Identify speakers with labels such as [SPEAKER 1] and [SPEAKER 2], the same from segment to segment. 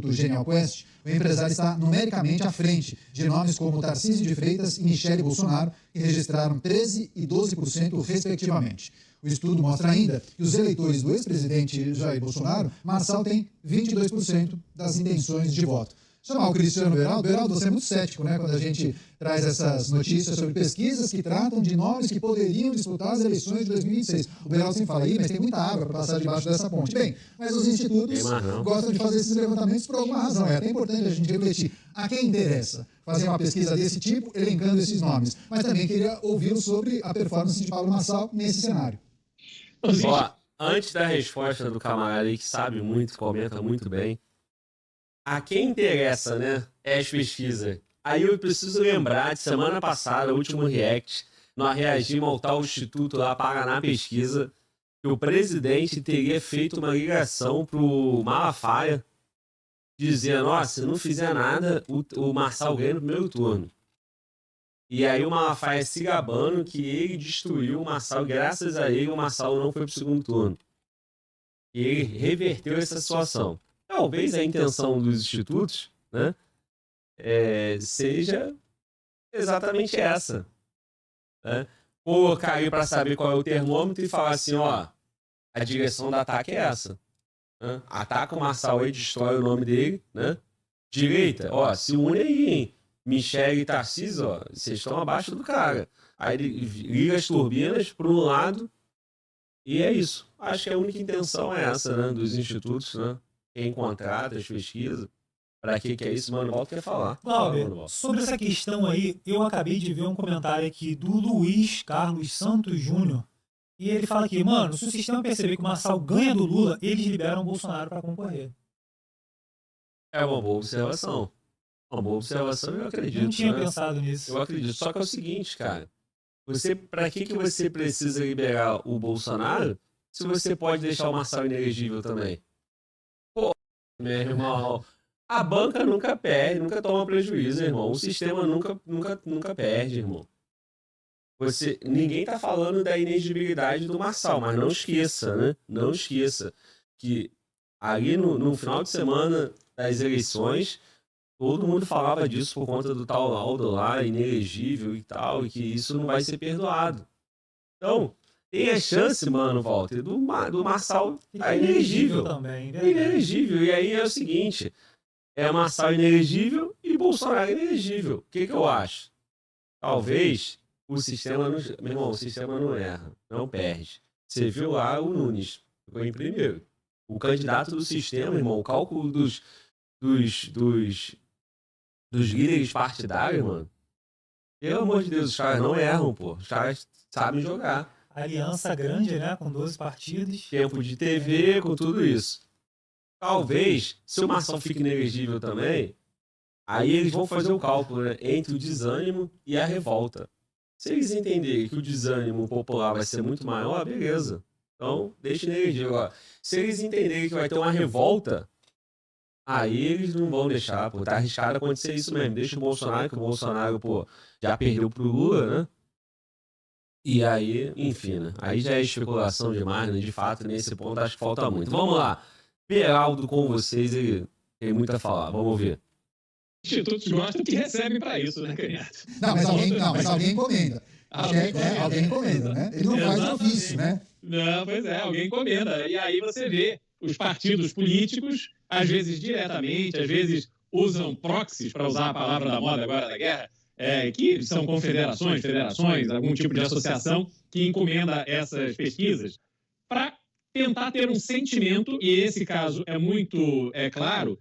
[SPEAKER 1] do Genial Quest, o empresário está numericamente à frente de nomes como Tarcísio de Freitas e Michele Bolsonaro, que registraram 13% e 12%, respectivamente. O estudo mostra ainda que os eleitores do ex-presidente Jair Bolsonaro, Marçal tem 22% das intenções de voto. Chamar o Cristiano Beraldo. Beraldo, você é muito cético, né, quando a gente traz essas notícias sobre pesquisas que tratam de nomes que poderiam disputar as eleições de 2026. O Beraldo sempre fala aí, mas tem muita água para passar debaixo dessa ponte. Bem, mas os institutos gostam de fazer esses levantamentos por alguma razão. É até importante a gente refletir a quem interessa fazer uma pesquisa desse tipo, elencando esses nomes. Mas também queria ouvi-lo sobre a performance de Pablo Marçal nesse cenário.
[SPEAKER 2] Ó, antes da resposta do camarada aí, que sabe muito, comenta muito bem, a quem interessa, né, é as pesquisas. Aí eu preciso lembrar de semana passada, o último react, nós reagimos ao tal instituto lá, Paraná Pesquisa, que o presidente teria feito uma ligação pro Malafaia, dizendo, ó, se não fizer nada, o Marçal ganha no primeiro turno. E aí o Malafaia se gabando que ele destruiu o Marçal, graças a ele o Marçal não foi pro segundo turno. E ele reverteu essa situação. Talvez a intenção dos institutos, né, seja exatamente essa. Né? Colocar aí para saber qual é o termômetro e falar assim, ó, a direção do ataque é essa. Né? Ataca o Marçal e destrói o nome dele, né? Direita, ó, se une aí, hein? Michele e Tarcísio, ó, vocês estão abaixo do cara. Aí ele liga as turbinas para um lado e é isso. Acho que a única intenção é essa, né, dos institutos, né? Quem contrata as pesquisas. Para que é isso? Mano, Walter quer falar.
[SPEAKER 3] Cláudio, sobre essa questão aí, eu acabei de ver um comentário aqui do Luiz Carlos Santos Júnior. E ele fala aqui, mano, se o sistema perceber que o Marçal ganha do Lula, eles liberam o Bolsonaro para concorrer.
[SPEAKER 2] É uma boa observação. Uma boa observação, eu acredito.
[SPEAKER 3] Não tinha pensado nisso.
[SPEAKER 2] Eu acredito. Só que é o seguinte, cara. Para que você precisa liberar o Bolsonaro se você pode deixar o Marçal inelegível também? Pô, meu irmão, a banca nunca perde, nunca toma prejuízo, irmão. O sistema nunca perde, irmão. Ninguém tá falando da inelegibilidade do Marçal, mas não esqueça, né? Não esqueça que ali no final de semana das eleições, todo mundo falava disso por conta do tal laudo lá, inelegível e tal, e que isso não vai ser perdoado. Então, tem a chance, mano, Walter, do Marçal tá inelegível.
[SPEAKER 3] Também,
[SPEAKER 2] inelegível. E aí é o seguinte, é Marçal inelegível e Bolsonaro inelegível. O que eu acho? Talvez o sistema não... Meu irmão, o sistema não erra, não perde. Você viu lá o Nunes, ficou em primeiro. O candidato do sistema, irmão, o cálculo dos líderes partidários, mano. Pelo amor de Deus, os caras não erram, pô. Os caras sabem jogar.
[SPEAKER 3] Aliança grande, né? Com 12 partidos.
[SPEAKER 2] Tempo de TV, com tudo isso. Talvez, se o Marçal fique inelegível também, aí eles vão fazer o cálculo, né, entre o desânimo e a revolta. Se eles entenderem que o desânimo popular vai ser muito maior, beleza. Então, deixa inelegível. Agora, se eles entenderem que vai ter uma revolta, aí eles não vão deixar, pô. Tá arriscado acontecer isso mesmo. Deixa o Bolsonaro, que o Bolsonaro, pô, já perdeu pro Lula, né? E aí, enfim, né? Aí já é especulação demais, né? De fato, nesse ponto, acho que falta muito. Vamos lá. Beraldo com vocês, ele tem muito a falar. Vamos ver.
[SPEAKER 4] Institutos gostam que recebem para isso, né, Canhato?
[SPEAKER 1] Não, mas alguém encomenda. Alguém encomenda, né? Ele não faz ofício, né?
[SPEAKER 4] Não, pois é, alguém encomenda. E aí você vê os partidos políticos, às vezes diretamente, às vezes usam proxies, para usar a palavra da moda agora da guerra, que são confederações, federações, algum tipo de associação que encomenda essas pesquisas para tentar ter um sentimento, e esse caso é muito claro,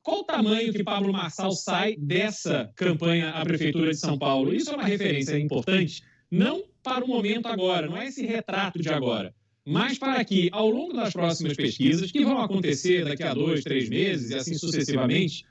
[SPEAKER 4] qual o tamanho que Pablo Marçal sai dessa campanha à Prefeitura de São Paulo. Isso é uma referência importante, não para o momento agora, não é esse retrato de agora, mas para que, ao longo das próximas pesquisas, que vão acontecer daqui a 2, 3 meses e assim sucessivamente,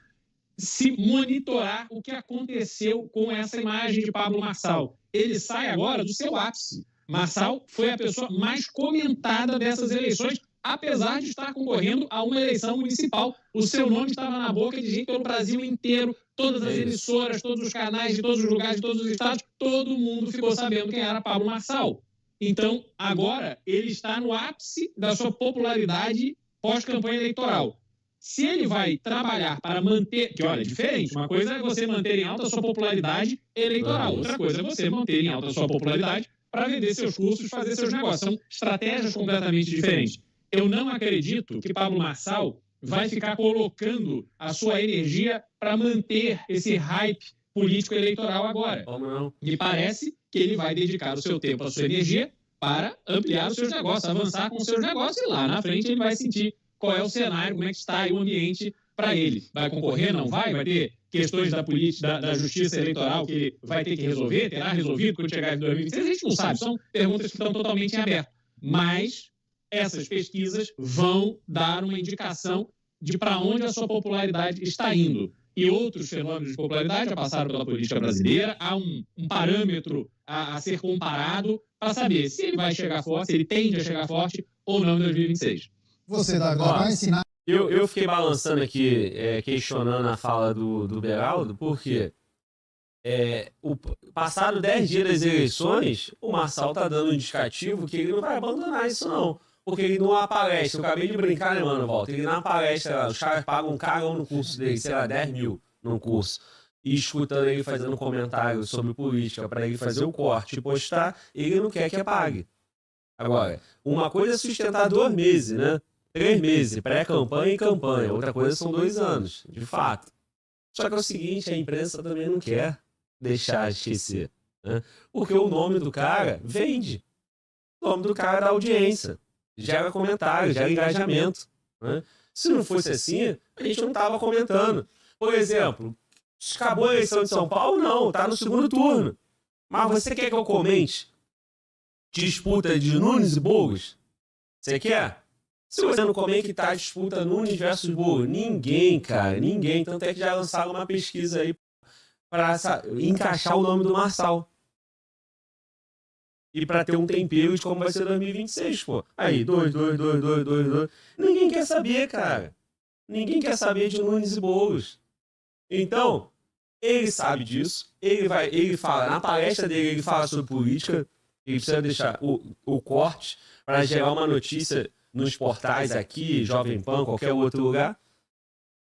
[SPEAKER 4] se monitorar o que aconteceu com essa imagem de Pablo Marçal. Ele sai agora do seu ápice. Marçal foi a pessoa mais comentada dessas eleições, apesar de estar concorrendo a uma eleição municipal. O seu nome estava na boca de gente pelo Brasil inteiro, todas as emissoras, todos os canais de todos os lugares, de todos os estados, todo mundo ficou sabendo quem era Pablo Marçal. Então, agora, ele está no ápice da sua popularidade pós-campanha eleitoral. se ele vai trabalhar para manter... Que, olha, é diferente. Uma coisa é você manter em alta a sua popularidade eleitoral. Outra coisa é você manter em alta a sua popularidade para vender seus cursos, fazer seus negócios. São estratégias completamente diferentes. Eu não acredito que Pablo Marçal vai ficar colocando a sua energia para manter esse hype político eleitoral agora.
[SPEAKER 2] Como não?
[SPEAKER 4] Me parece que ele vai dedicar o seu tempo, a sua energia para ampliar os seus negócios, avançar com os seus negócios e lá na frente ele vai sentir qual é o cenário, como é que está aí o ambiente para ele. Vai concorrer, não vai? Vai ter questões da política, da justiça eleitoral que ele vai ter que resolver, terá resolvido quando chegar em 2026? A gente não sabe, são perguntas que estão totalmente em aberto. Mas essas pesquisas vão dar uma indicação de para onde a sua popularidade está indo. E outros fenômenos de popularidade já passaram pela política brasileira, há um parâmetro a ser comparado para saber se ele vai chegar forte, se ele tende a chegar forte ou não em 2026.
[SPEAKER 1] Você, Douglas, vai ensinar...
[SPEAKER 2] Eu fiquei balançando aqui, questionando a fala do Beraldo, porque passado 10 dias das eleições, o Marçal tá dando um indicativo que ele não vai abandonar isso não. Porque ele não aparece, eu acabei de brincar, né, mano, Walter? Ele não aparece, os caras pagam um carão no curso dele, sei lá, 10 mil num curso. E escutando ele fazendo comentário sobre política para ele fazer o corte e postar, ele não quer que apague. Agora, uma coisa é sustentar 2 meses, né? 3 meses, pré-campanha e campanha. Outra coisa são 2 anos, de fato. Só que é o seguinte, a imprensa também não quer deixar esquecer, né? Porque o nome do cara vende. O nome do cara dá audiência. Gera comentário, gera engajamento, né? Se não fosse assim, a gente não tava comentando. Por exemplo, acabou a eleição de São Paulo? Não, tá no segundo turno. Mas você quer que eu comente disputa de Nunes e Boulos? Você quer? Se você não comente que tá a disputa Nunes versus Boulos, ninguém, cara, ninguém. Tanto é que já lançaram uma pesquisa aí para encaixar o nome do Marçal. E para ter um tempero de como vai ser 2026, pô. Aí, 2. Ninguém quer saber, cara. Ninguém quer saber de Nunes e Boulos. Então, ele sabe disso. Ele fala, na palestra dele, ele fala sobre política. Ele precisa deixar o corte para gerar uma notícia nos portais aqui, Jovem Pan, qualquer outro lugar.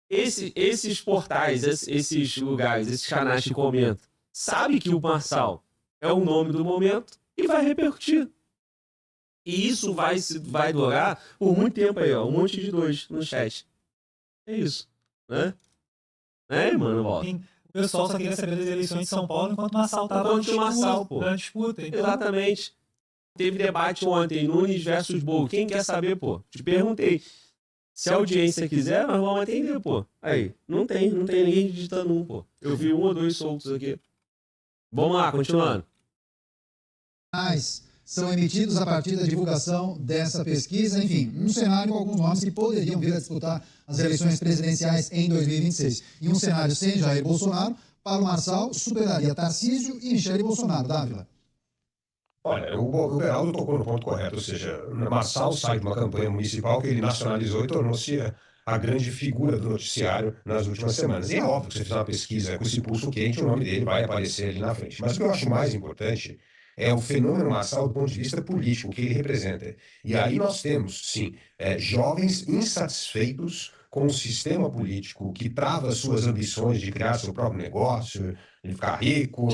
[SPEAKER 2] Esses portais, esses lugares, esses canais que comentam, sabe que o Marçal é o nome do momento. E vai repercutir. E isso vai durar por muito tempo aí, ó. Um monte de 2 no chat. É isso. Né? Mano, volta.
[SPEAKER 3] O pessoal só queria saber das eleições de São Paulo enquanto o Marçal estava
[SPEAKER 2] na
[SPEAKER 3] disputa. Então...
[SPEAKER 2] Exatamente. Teve debate ontem, Nunes versus Boulos. Quem quer saber, pô? Te perguntei. Se a audiência quiser, nós vamos atender, pô. Aí, não tem ninguém digitando um, pô. Eu vi 1 ou 2 soltos aqui. Vamos lá, continuando.
[SPEAKER 1] São emitidos a partir da divulgação dessa pesquisa, enfim, um cenário com alguns nomes que poderiam vir a disputar as eleições presidenciais em 2026. Em um cenário sem Jair Bolsonaro, Pablo Marçal superaria Tarcísio e Michele Bolsonaro. Dávila.
[SPEAKER 5] Olha, o Beraldo tocou no ponto correto, ou seja, Marçal sai de uma campanha municipal que ele nacionalizou e tornou-se a grande figura do noticiário nas últimas semanas. E é óbvio que se você fizer uma pesquisa com esse pulso quente, o nome dele vai aparecer ali na frente. Mas o que eu acho mais importante é o fenômeno Marçal do ponto de vista político, que ele representa. E aí nós temos, sim, jovens insatisfeitos com o sistema político que trava suas ambições de criar seu próprio negócio, de ficar rico,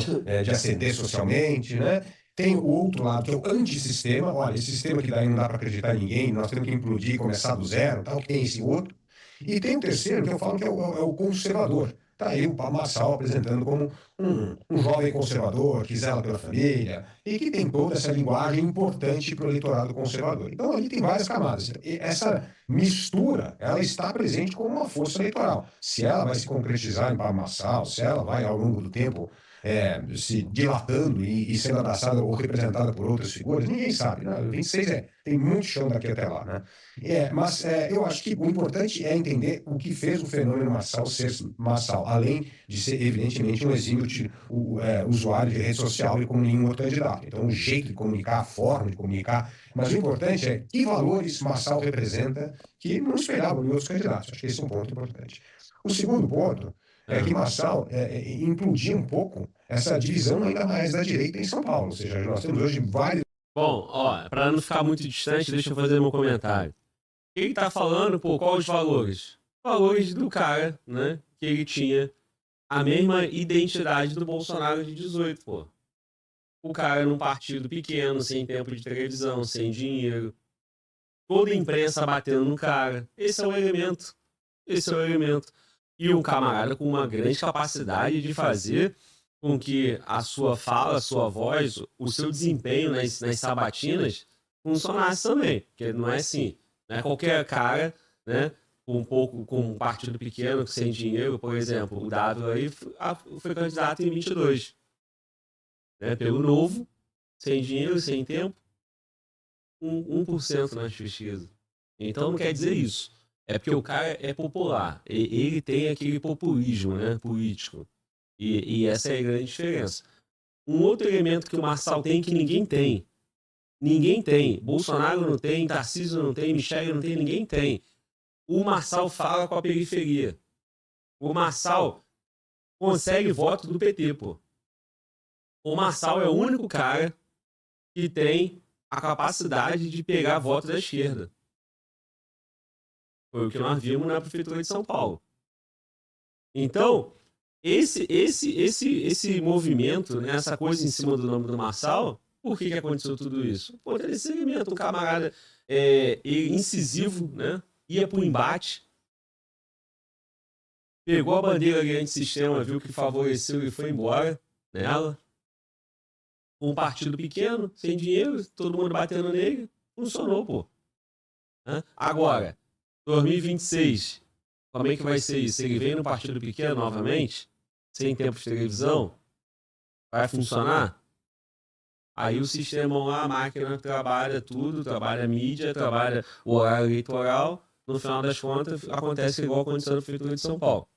[SPEAKER 5] de ascender socialmente, né? Tem o outro lado, que é o antissistema. Olha, esse sistema que daí não dá para acreditar em ninguém, nós temos que implodir e começar do zero, tal, que tem esse outro. E tem o terceiro, que eu falo que é o conservador. Está aí o Pablo Marçal apresentando como um jovem conservador que zela pela família e que tem toda essa linguagem importante para o eleitorado conservador. Então, ali tem várias camadas. E essa mistura, ela está presente como uma força eleitoral. Se ela vai se concretizar em Pablo Marçal, se ela vai, ao longo do tempo, se dilatando e sendo abraçada ou representada por outras figuras, ninguém sabe, né? 26 tem muito chão daqui até lá, né? Mas eu acho que o importante é entender o que fez o fenômeno Marçal ser Marçal, além de ser, evidentemente, um exímio usuário de rede social e como nenhum outro candidato. Então, o jeito de comunicar, a forma de comunicar, mas o importante é que valores Marçal representa que não esperavam em outros candidatos. Acho que esse é um ponto importante. O segundo ponto é que Marçal implodia um pouco essa divisão ainda mais da direita em São Paulo. Ou seja, nós temos hoje vários...
[SPEAKER 2] Bom, ó, para não ficar muito distante, deixa eu fazer meu comentário. Quem tá falando, pô, qual os valores? valores do cara, né? Que ele tinha a mesma identidade do Bolsonaro de 18, pô. O cara num partido pequeno, sem tempo de televisão, sem dinheiro. Toda a imprensa batendo no cara. Esse é o elemento. Esse é o elemento. E um camarada com uma grande capacidade de fazer com que a sua fala, a sua voz, o seu desempenho nas sabatinas funcionasse também. Porque não é assim. Não é qualquer cara, né? Com um partido pequeno, sem dinheiro, por exemplo, o Dávila aí foi candidato em 22. Né? Pelo Novo, sem dinheiro, sem tempo, 1% nas pesquisas. Então não quer dizer isso. É porque o cara é popular. Ele tem aquele populismo, né, político. E essa é a grande diferença. Um outro elemento que o Marçal tem que ninguém tem. Ninguém tem. Bolsonaro não tem, Tarcísio não tem, Michele não tem, ninguém tem. O Marçal fala com a periferia. O Marçal consegue voto do PT, pô. O Marçal é o único cara que tem a capacidade de pegar voto da esquerda. Foi o que nós vimos na Prefeitura de São Paulo. Então, esse movimento, né, essa coisa em cima do nome do Marçal, por que aconteceu tudo isso? Por esse segmento, um camarada incisivo, né? Ia para o embate, pegou a bandeira ali antissistema, viu que favoreceu e foi embora nela. Um partido pequeno, sem dinheiro, todo mundo batendo nele, funcionou, pô. Agora, 2026, como é que vai ser isso? Ele vem no partido pequeno novamente, sem tempo de televisão, vai funcionar? Aí o sistema lá, a máquina trabalha tudo, trabalha a mídia, trabalha o horário eleitoral. No final das contas, acontece igual aconteceu na Prefeitura de São Paulo.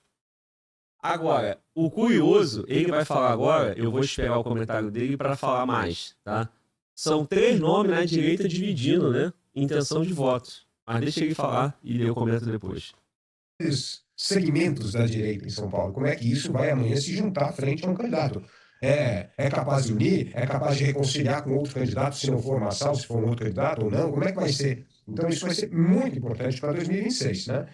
[SPEAKER 2] Agora, o curioso, ele vai falar agora, eu vou esperar o comentário dele para falar mais, tá? São 3 nomes na direita dividindo, né? Intenção de votos. Mas deixa ele falar e eu comento depois.
[SPEAKER 5] Esses segmentos da direita em São Paulo, como é que isso vai amanhã se juntar frente a um candidato? É capaz de unir? É capaz de reconciliar com outro candidato, se não for Marçal, se for um outro candidato ou não? Como é que vai ser? Então isso vai ser muito importante para 2026, né?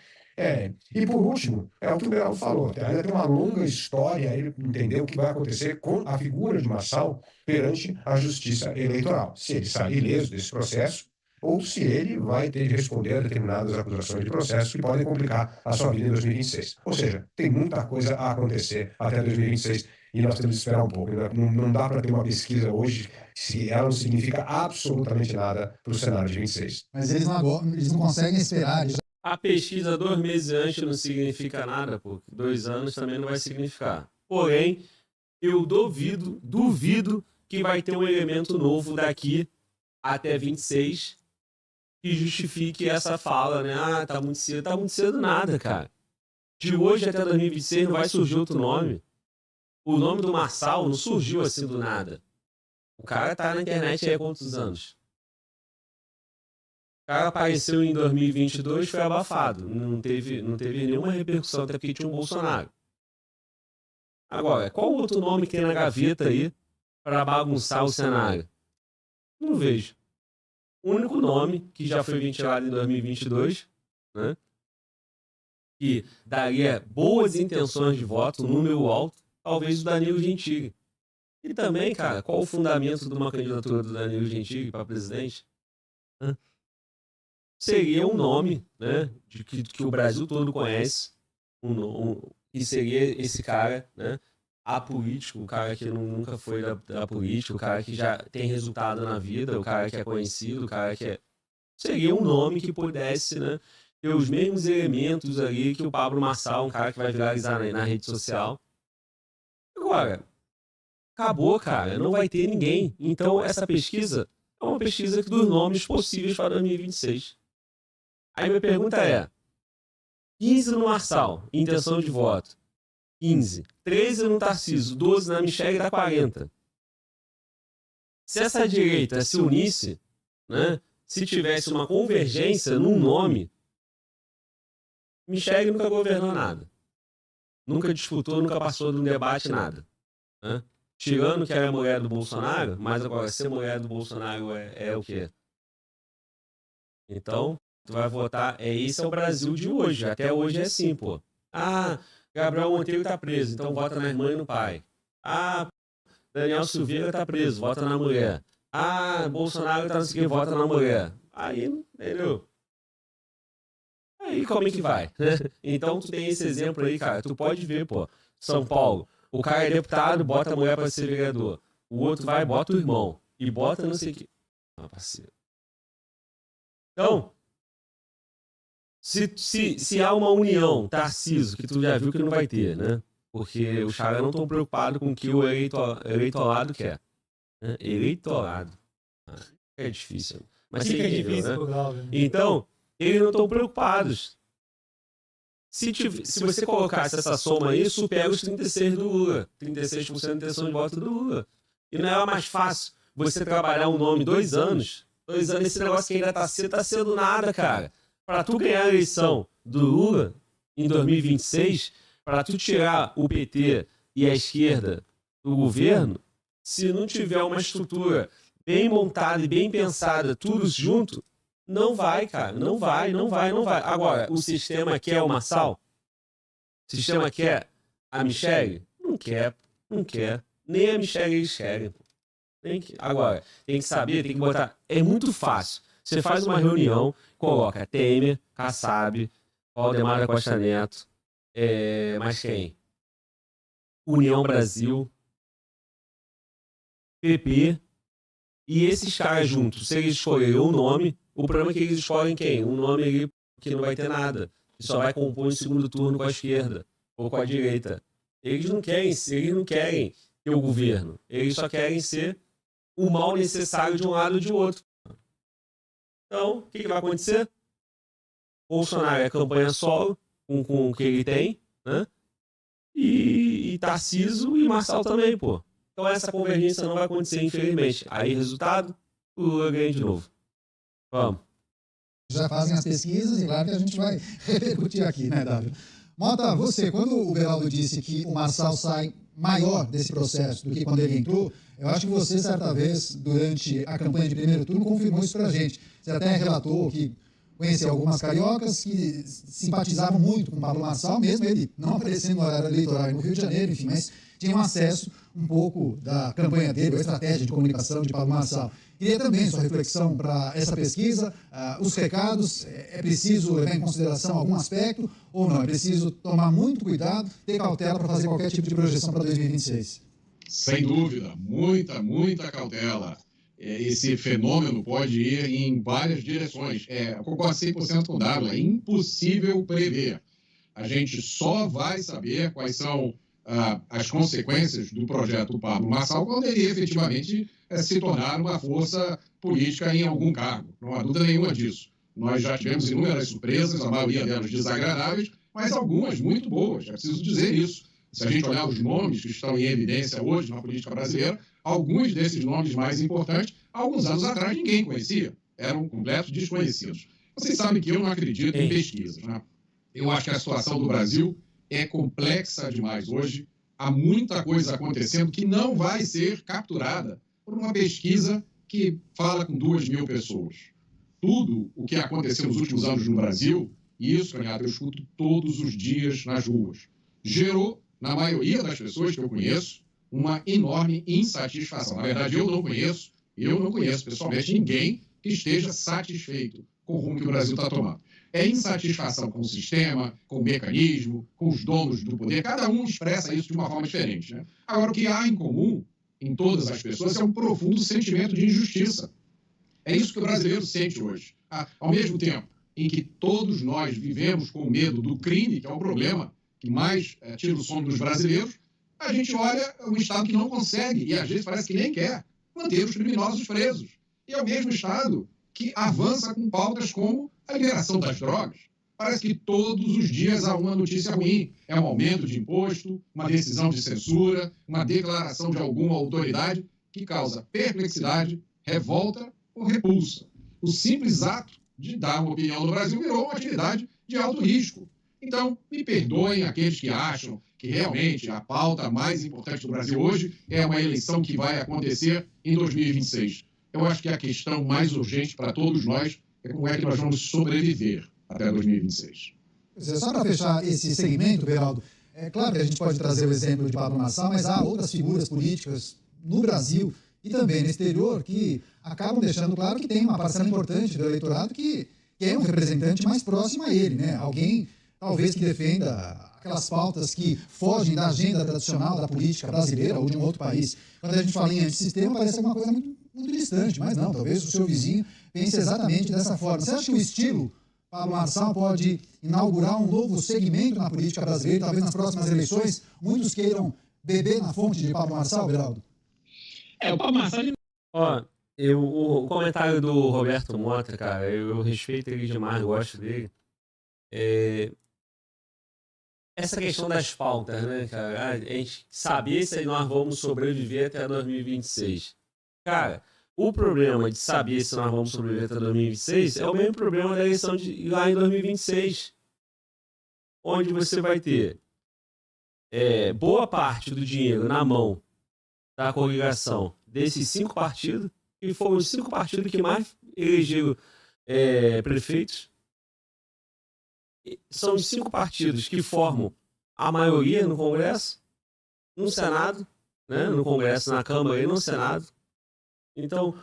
[SPEAKER 5] E por último, é o que o Beraldo falou, ainda tem uma longa história, ele entendeu o que vai acontecer com a figura de Marçal perante a justiça eleitoral. Se ele sair ileso desse processo, ou se ele vai ter de responder a determinadas acusações de processo que podem complicar a sua vida em 2026. Ou seja, tem muita coisa a acontecer até 2026 e nós temos que esperar um pouco. Não dá para ter uma pesquisa hoje se ela não significa absolutamente nada para o cenário de 26.
[SPEAKER 1] Mas eles não conseguem esperar.
[SPEAKER 2] A pesquisa 2 meses antes não significa nada, pô. 2 anos também não vai significar. Porém, eu duvido que vai ter um elemento novo daqui até 26 que justifique essa fala, né? Ah, tá muito cedo. Tá muito cedo nada, cara. De hoje até 2026 não vai surgir outro nome. O nome do Marçal não surgiu assim do nada. O cara tá na internet aí há quantos anos? O cara apareceu em 2022, foi abafado. Não teve nenhuma repercussão, até porque tinha um Bolsonaro. Agora, qual outro nome que tem na gaveta aí para bagunçar o cenário? Não vejo. O único nome que já foi ventilado em 2022, né, que daria boas intenções de voto, um número alto, talvez o Danilo Gentili. E também, cara, qual o fundamento de uma candidatura do Danilo Gentili para presidente? Seria um nome, né, que o Brasil todo conhece, que seria esse cara, né, apolítico, o cara que nunca foi da política, o cara que já tem resultado na vida, o cara que é conhecido, o cara que é... Seria um nome que pudesse, né, ter os mesmos elementos ali que o Pablo Marçal, um cara que vai viralizar na rede social. Agora, acabou, cara, não vai ter ninguém. Então, essa pesquisa é uma pesquisa dos nomes possíveis para 2026. Aí minha pergunta é, 15 no Marçal, intenção de voto. 15. 13 no Tarcísio, 12 na Michele, dá 40. Se essa direita se unisse, né, se tivesse uma convergência num nome, Michele nunca governou nada. Nunca disputou, nunca passou de um debate, nada. Né? Tirando que era mulher do Bolsonaro, mas agora ser mulher do Bolsonaro é o quê? Então, Tu vai votar. Esse é o Brasil de hoje. Até hoje é assim, pô. Ah, Gabriel Monteiro tá preso, então vota na irmã e no pai. Ah, Daniel Silveira tá preso, vota na mulher. Ah, Bolsonaro tá não sei o que, vota na mulher. Aí, entendeu? Aí como é que vai? Então tu tem esse exemplo aí, cara. Tu pode ver, pô. São Paulo. O cara é deputado, bota a mulher pra ser vereador. O outro vai, bota o irmão. E bota não sei o que. Ah, parceiro. Então, se há uma união, Tarcísio, que tu já viu que não vai ter, né? Porque os caras não estão preocupados com o que o eleitorado quer. Né? Eleitorado. É difícil. Mas
[SPEAKER 3] Fica
[SPEAKER 2] entendeu,
[SPEAKER 3] difícil
[SPEAKER 2] né?
[SPEAKER 3] pro Glauber.
[SPEAKER 2] Então, eles não estão preocupados. Se você colocasse essa soma aí, supera os 36% do Lula. 36% da intenção de voto do Lula. E não era mais fácil você trabalhar um nome 2 anos? 2 anos, esse negócio que ainda tá sendo nada, cara. Para tu ganhar a eleição do Lula em 2026, para tu tirar o PT e a esquerda do governo, se não tiver uma estrutura bem montada e bem pensada, tudo junto, não vai, cara. Não vai. Agora, o sistema quer o Marçal? O sistema quer a Michelle? Não quer. Nem a Michelle eles querem. Pô. Agora, tem que saber, tem que botar. É muito fácil. Você faz uma reunião, coloca Temer, Kassab, Valdemar da Costa Neto, mais quem? União Brasil, PP, e esses caras juntos, se eles escolherem um nome, o problema é que eles escolhem quem? Um nome ali que não vai ter nada, que só vai compor em segundo turno com a esquerda ou com a direita. Eles não querem ter o governo, eles só querem ser o mal necessário de um lado ou de outro. Então, o que vai acontecer? Bolsonaro é campanha solo, com o que ele tem, né? E Tarcísio e Marçal também, pô. Então essa convergência não vai acontecer, infelizmente. Aí, resultado, o Lula ganha de novo. Vamos.
[SPEAKER 1] Já fazem as pesquisas e claro que a gente vai repercutir aqui, né, Dário? Mota, você, quando o Beraldo disse que o Marçal sai maior desse processo do que quando ele entrou, eu acho que você, certa vez, durante a campanha de primeiro turno, confirmou isso pra gente. Você até relatou que conhecia algumas cariocas que simpatizavam muito com o Pablo Marçal, mesmo ele não aparecendo no horário eleitoral no Rio de Janeiro, enfim, mas tinham acesso um pouco da campanha dele, a estratégia de comunicação de Pablo Marçal. Queria também sua reflexão para essa pesquisa, os recados, é preciso levar em consideração algum aspecto ou não? É preciso tomar muito cuidado, ter cautela para fazer qualquer tipo de projeção para 2026?
[SPEAKER 6] Sem dúvida, muita cautela. Esse fenômeno pode ir em várias direções. Concordo 100% com o Dado, é impossível prever. A gente só vai saber quais são as consequências do projeto Pablo Marçal quando ele efetivamente se tornar uma força política em algum cargo. Não há dúvida nenhuma disso. Nós já tivemos inúmeras surpresas, a maioria delas desagradáveis, mas algumas muito boas, é preciso dizer isso. Se a gente olhar os nomes que estão em evidência hoje na política brasileira, alguns desses nomes mais importantes, alguns anos atrás ninguém conhecia, eram completos desconhecidos. Vocês sabem que eu não acredito em pesquisas, né? Eu acho que a situação do Brasil é complexa demais hoje, há muita coisa acontecendo que não vai ser capturada por uma pesquisa que fala com 2.000 pessoas. Tudo o que aconteceu nos últimos anos no Brasil, e isso, Canhado, eu escuto todos os dias nas ruas, gerou, na maioria das pessoas que eu conheço, uma enorme insatisfação. Na verdade, eu não conheço pessoalmente ninguém que esteja satisfeito com o rumo que o Brasil está tomando. É insatisfação com o sistema, com o mecanismo, com os donos do poder. Cada um expressa isso de uma forma diferente, né? Agora, o que há em comum em todas as pessoas é um profundo sentimento de injustiça. É isso que o brasileiro sente hoje. Ao mesmo tempo em que todos nós vivemos com medo do crime, que é o problema que mais tira o sono dos brasileiros, a gente olha um Estado que não consegue, e às vezes parece que nem quer, manter os criminosos presos. E é o mesmo Estado que avança com pautas como a liberação das drogas. Parece que todos os dias há uma notícia ruim. É um aumento de imposto, uma decisão de censura, uma declaração de alguma autoridade que causa perplexidade, revolta ou repulsa. O simples ato de dar uma opinião no Brasil virou uma atividade de alto risco. Então, me perdoem aqueles que acham que realmente a pauta mais importante do Brasil hoje é uma eleição que vai acontecer em 2026. Eu acho que a questão mais urgente para todos nós é como é que nós vamos sobreviver até 2026.
[SPEAKER 1] Só para fechar esse segmento, Beraldo, é claro que a gente pode trazer o exemplo de Pablo Marçal, mas há outras figuras políticas no Brasil e também no exterior que acabam deixando claro que tem uma parcela importante do eleitorado que é um representante mais próximo a ele, né? Alguém, talvez, que defenda aquelas pautas que fogem da agenda tradicional da política brasileira ou de um outro país. Quando a gente fala em antissistema, parece alguma coisa muito, muito distante, mas não, talvez o seu vizinho pense exatamente dessa forma. Você acha que o estilo Pablo Marçal pode inaugurar um novo segmento na política brasileira, talvez nas próximas eleições muitos queiram beber na fonte de Pablo Marçal, Beraldo?
[SPEAKER 4] O Pablo Marçal...
[SPEAKER 2] Ó, o comentário do Roberto Mota, cara, eu respeito ele demais, gosto dele. Essa questão das pautas, né, cara? A gente saber se nós vamos sobreviver até 2026. Cara, o problema de saber se nós vamos sobreviver até 2026 é o mesmo problema da eleição de lá em 2026. Onde você vai ter boa parte do dinheiro na mão da coligação desses 5 partidos, que foram os 5 partidos que mais elegeram prefeitos. São os 5 partidos que formam a maioria no Congresso, no Senado, né? No Congresso, na Câmara e no Senado. Então,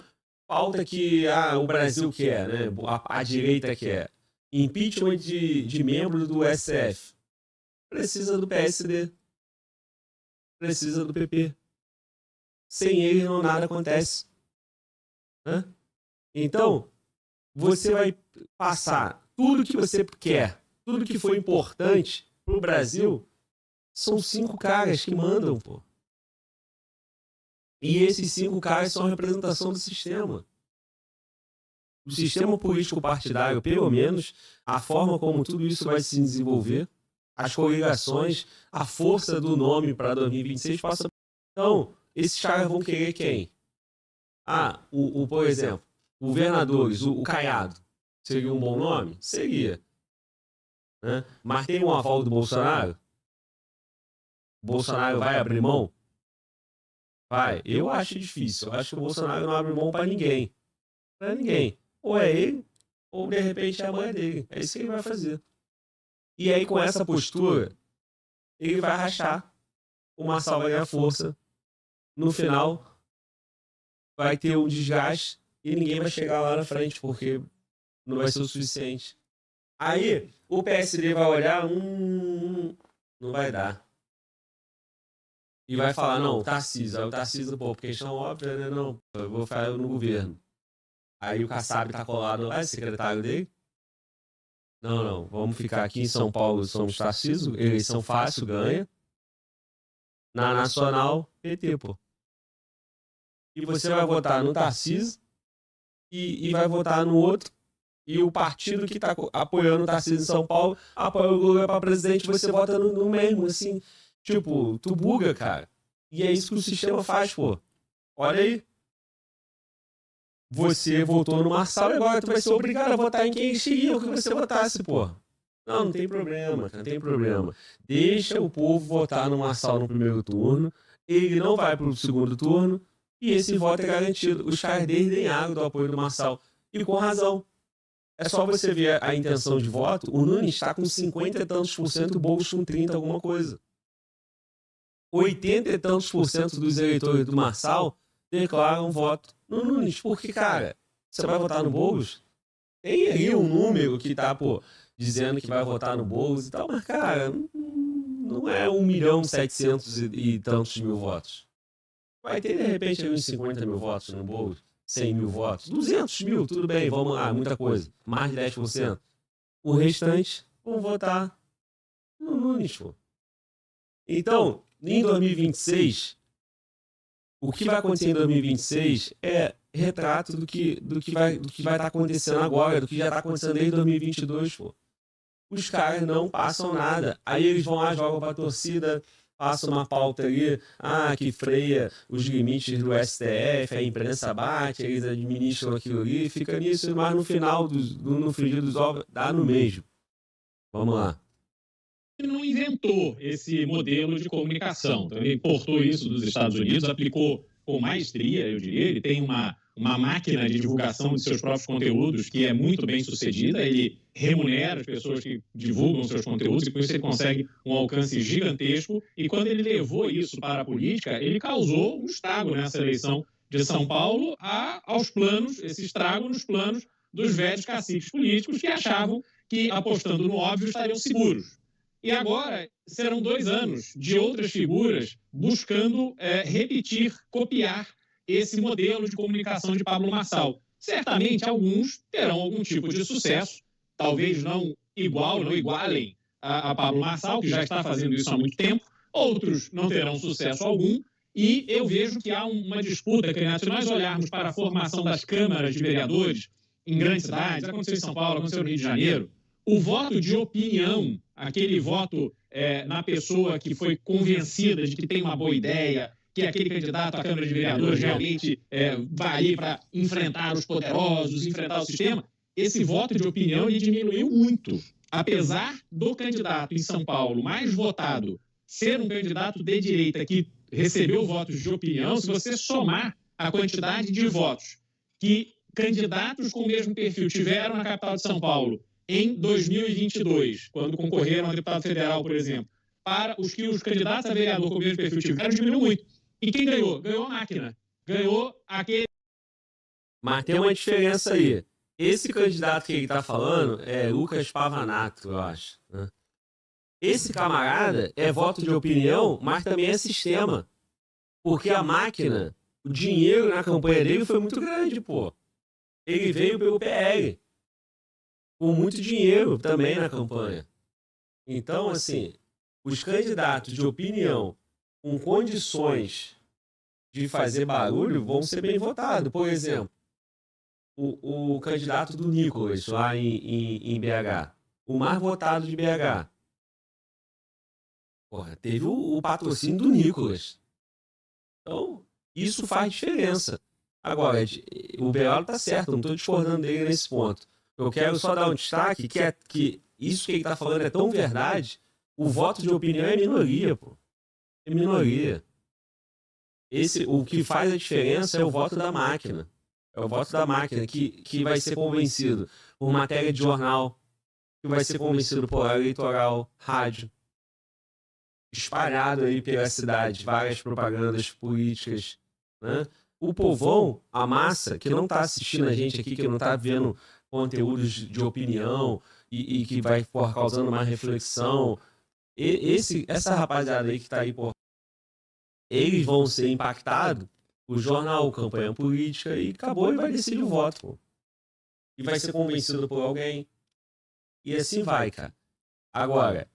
[SPEAKER 2] pauta que o Brasil quer, né? A direita quer. Impeachment de membro do STF. Precisa do PSD. Precisa do PP. Sem ele, nada acontece. Né? Então, você vai passar tudo que você quer, tudo que foi importante para o Brasil, são 5 caras que mandam, pô. E esses 5 caras são a representação do sistema. O sistema político partidário, pelo menos, a forma como tudo isso vai se desenvolver, as coligações, a força do nome para 2026 passa. Então, esses caras vão querer quem? Por exemplo, governadores, o Caiado, seria um bom nome? Seria. Né? Mas tem um aval do Bolsonaro? O Bolsonaro vai abrir mão? Vai. Eu acho difícil. Eu acho que o Bolsonaro não abre mão para ninguém. Para ninguém. Ou é ele, ou de repente é a mãe dele. É isso que ele vai fazer. E aí, com essa postura, ele vai rachar. O Marçal vai ganhar força. No final, vai ter um desgaste e ninguém vai chegar lá na frente, porque não vai ser o suficiente. Aí, o PSD vai olhar, não vai dar. E vai falar, não, Tarcísio. Aí o Tarcísio, por questão óbvia, né? Não, eu vou ficar no governo. Aí o Kassab tá colado lá, é secretário dele. Não, vamos ficar aqui em São Paulo, somos Tarcísio, eleição fácil, ganha. Na Nacional, PT, pô. E você vai votar no Tarcísio e vai votar no outro. E o partido que tá apoiando o Tarcísio em São Paulo apoia o Lula para presidente, você vota no mesmo, assim. Tipo, tu buga, cara. E é isso que o sistema faz, pô. Olha aí. Você votou no Marçal e agora tu vai ser obrigado a votar em quem eles queriam que você votasse, pô. Não tem problema, cara, não tem problema. Deixa o povo votar no Marçal no primeiro turno, ele não vai pro segundo turno, e esse voto é garantido. Os caras desdenharam do apoio do Marçal. E com razão. É só você ver a intenção de voto, o Nunes está com 50 e tantos por cento, o Boulos com 30 alguma coisa. 80 e tantos por cento dos eleitores do Marçal declaram voto no Nunes. Porque, cara, você vai votar no Boulos? Tem aí um número que tá, pô, dizendo que vai votar no Boulos e tal, mas, cara, não é 1.700.000 e tantos mil votos. Vai ter, de repente, aí uns 50 mil votos no Boulos, 100 mil votos, 200 mil, tudo bem, vamos lá, muita coisa, mais de 10%. O restante vão votar no Nunes, pô. Então, em 2026, o que vai acontecer em 2026 é retrato do que vai estar acontecendo agora, do que já está acontecendo desde 2022, pô. Os caras não passam nada. Aí eles vão lá, jogam pra torcida, passam uma pauta ali, que freia os limites do STF, a imprensa bate, eles administram aquilo ali, fica nisso, mas no final, no frigir dos ovos, dá no mesmo. Vamos lá.
[SPEAKER 4] Ele não inventou esse modelo de comunicação. Então, ele importou isso dos Estados Unidos, aplicou com maestria, eu diria. Ele tem uma uma máquina de divulgação de seus próprios conteúdos que é muito bem sucedida. Ele remunera as pessoas que divulgam seus conteúdos e com isso ele consegue um alcance gigantesco. E quando ele levou isso para a política, ele causou um estrago nessa eleição de São Paulo aos planos, esse estrago nos planos dos velhos caciques políticos que achavam que, apostando no óbvio, estariam seguros. E agora serão 2 anos de outras figuras buscando repetir, copiar esse modelo de comunicação de Pablo Marçal. Certamente alguns terão algum tipo de sucesso, talvez não igualem a Pablo Marçal, que já está fazendo isso há muito tempo, outros não terão sucesso algum, e eu vejo que há uma disputa, Candidato, se nós olharmos para a formação das câmaras de vereadores em grandes cidades, aconteceu em São Paulo, aconteceu no Rio de Janeiro, o voto de opinião, aquele voto na pessoa que foi convencida de que tem uma boa ideia, que aquele candidato à Câmara de Vereadores realmente vai ali para enfrentar os poderosos, enfrentar o sistema, esse voto de opinião ele diminuiu muito. Apesar do candidato em São Paulo mais votado ser um candidato de direita que recebeu votos de opinião, se você somar a quantidade de votos que candidatos com o mesmo perfil tiveram na capital de São Paulo em 2022, quando concorreram a deputado federal, por exemplo, para os que os candidatos a vereador com o mesmo perfil tiveram, diminuiu muito. E quem ganhou? Ganhou a máquina. Ganhou aquele...
[SPEAKER 2] Mas tem uma diferença aí. Esse candidato que ele está falando é Lucas Pavanato, eu acho, né? Esse camarada é voto de opinião, mas também é sistema. Porque a máquina, o dinheiro na campanha dele foi muito grande, pô. Ele veio pelo PL. Com muito dinheiro também na campanha. Então, assim, os candidatos de opinião com condições de fazer barulho vão ser bem votados. Por exemplo, o candidato do Nicolas, lá em BH. O mais votado de BH. Porra, teve o patrocínio do Nicolas. Então, isso faz diferença. Agora, o Beraldo tá certo, não estou discordando dele nesse ponto. Eu quero só dar um destaque que isso que ele está falando é tão verdade. O voto de opinião é minoria, pô. É minoria. O que faz a diferença é o voto da máquina. É o voto da máquina que vai ser convencido por matéria de jornal, que vai ser convencido por eleitoral, rádio, espalhado aí pela cidade, várias propagandas políticas, né? O povão, a massa, que não está assistindo a gente aqui, que não está vendo conteúdos de opinião e que vai causando mais reflexão, essa rapaziada aí que está aí, eles vão ser impactados, o jornal, campanha política, e acabou e vai decidir o voto, pô. E vai ser convencido por alguém. E assim vai, cara. Agora,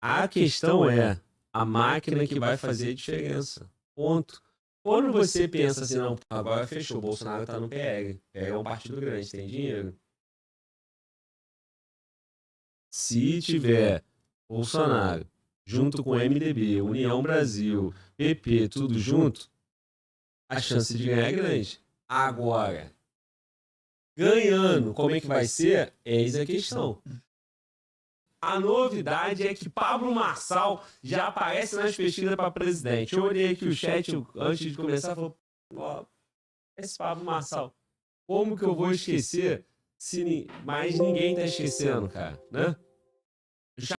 [SPEAKER 2] a questão é a máquina que vai fazer a diferença. Ponto. Quando você pensa assim, não, agora fechou, o Bolsonaro tá no PL. PL é um partido grande, tem dinheiro. Se tiver Bolsonaro junto com o MDB, União Brasil, PP, tudo junto, a chance de ganhar é grande. Agora, ganhando, como é que vai ser? Eis a questão. A novidade é que Pablo Marçal já aparece nas pesquisas para presidente. Eu olhei aqui o chat antes de começar e falei, ó, esse Pablo Marçal, como que eu vou esquecer se mais ninguém tá esquecendo, cara, né?